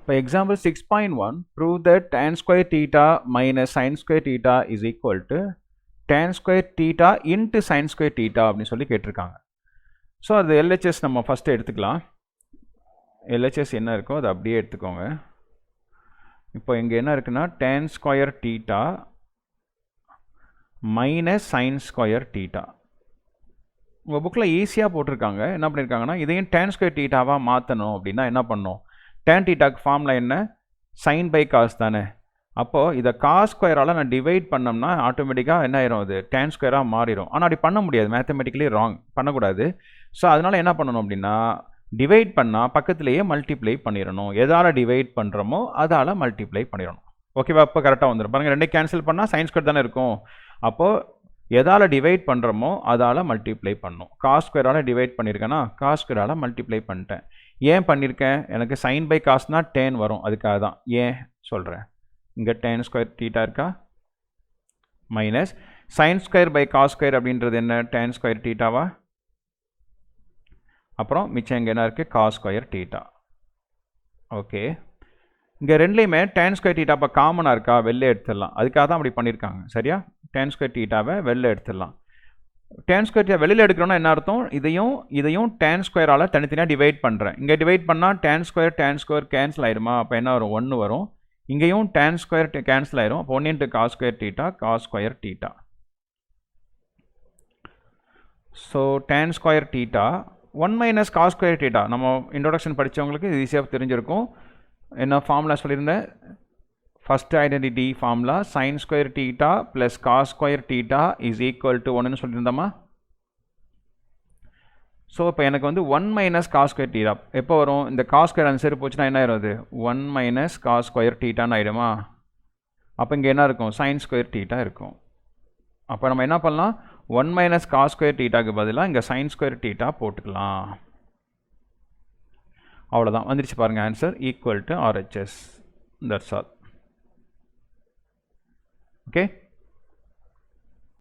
For example 6.1, prove that tan square theta minus sin square theta is equal to tan square theta into sin square theta அப்படின்னு சொல்லி கேட்டிருக்காங்க. So அது LHS நம்ம first எடுத்துக்கலாம். LHS என்ன இருக்கோ அதை அப்படியே எடுத்துக்கோங்க. இப்போ இங்கே என்ன இருக்குன்னா tan square theta minus sin square theta. உங்கள் புக்கில் ஈஸியாக போட்டிருக்காங்க. என்ன பண்ணியிருக்காங்கன்னா இதையும் tan square thetaவாக மாற்றணும் அப்படின்னா என்ன பண்ணணும்? tan thetaக்கு ஃபார்முலா என்ன? sin by cos தானே. அப்போது இதை cos ஸ்கொயரால் நான் டிவைட் பண்ணோம்னா ஆட்டோமேட்டிக்காக என்ன ஆயிரும்? அது tan ஸ்கொயராக மாறிடும். ஆனால் அப்படி பண்ண முடியாது, மேத்தமெட்டிக்கலி ராங், பண்ணக்கூடாது. ஸோ அதனால் என்ன பண்ணணும் அப்படின்னா டிவைட் பண்ணால் பக்கத்துலேயே மல்டிப்ளை பண்ணிடணும். எதால் டிவைட் பண்ணுறோமோ அதால் மல்டிப்ளை பண்ணிடணும். ஓகேவா? இப்போ கரெக்டாக வந்துடும் பாருங்கள். ரெண்டே கேன்சல் பண்ணால் sin ஸ்கொயர் தானே இருக்கும். அப்போது எதால் டிவைட் பண்ணுறோமோ அதால் மல்டிப்ளை பண்ணணும். காஸ் ஸ்கொயரால் டிவைட் பண்ணியிருக்கேன்னா காஸ் ஸ்கொயரால் மல்டிப்ளை பண்ணிட்டேன். ஏன் பண்ணியிருக்கேன்? எனக்கு சைன் பை காஸ்னால் டேன் வரும், அதுக்காக தான். ஏன் சொல்கிறேன், இங்கே டேன் ஸ்கொயர் தீட்டா இருக்கா, minus sine square by cos square அப்படின்றது என்ன? டேன் ஸ்கொயர் தீட்டாவா. அப்புறம் மிச்சம் இங்கே என்ன இருக்குது? Cos square theta. ஓகே, இங்கே ரெண்டுலேயுமே டேன் ஸ்கொயர் தீட்டா இப்போ காமனாக இருக்கா, வெளில எடுத்துடலாம். அதுக்காக தான் அப்படி பண்ணியிருக்காங்க. சரியா? டேன் ஸ்கொயர் தீட்டாவை வெளில எடுத்துடலாம். tan ஸ்கொயர் தீட்டா வெளியில் எடுக்கிறோன்னா என்ன அர்த்தம்? இதையும் tan ஸ்கொயரால் தனித்தனியாக டிவைட் பண்ணுறேன். இங்கே டிவைட் பண்ணால் tan ஸ்கொயர் கேன்சல் ஆயிருமா? அப்போ என்ன வரும்? 1 வரும். இங்கேயும் tan ஸ்கொயர் கேன்சல் ஆயிரும். அப்போ 1 into cos square theta cos square theta. So tan square theta 1 minus cos square theta. நம்ம இன்ட்ரோடக்ஷன் படித்தவங்களுக்கு இது ஈஸியாக தெரிஞ்சிருக்கும். என்ன ஃபார்முலா சொல்லியிருந்தேன்? First identity formula sin square theta plus cos square theta is equal to 1ன்னு சொல்லியிருந்தோமா? ஸோ இப்போ எனக்கு வந்து 1 மைனஸ் காஸ் ஸ்கொயர் தீட்டா எப்போ வரும்? இந்த காஸ் ஸ்கொயர் அந்த சைடு போச்சுன்னா என்ன ஆயிரும்? அது 1 மைனஸ் காஸ் ஸ்கொயர் தீட்டான்னு ஆயிடுமா? அப்போ இங்கே என்ன இருக்கும்? sin ஸ்கொயர் தீட்டா இருக்கும். அப்போ நம்ம என்ன பண்ணலாம்? 1 மைனஸ் காஸ் ஸ்கொயர் தீட்டாக்கு பதிலாக இங்கே sin ஸ்கொயர் தீட்டா போட்டுக்கலாம். அவ்வளோதான், வந்துருச்சு பாருங்கள் answer. Equal to RHS. That's all. Okay.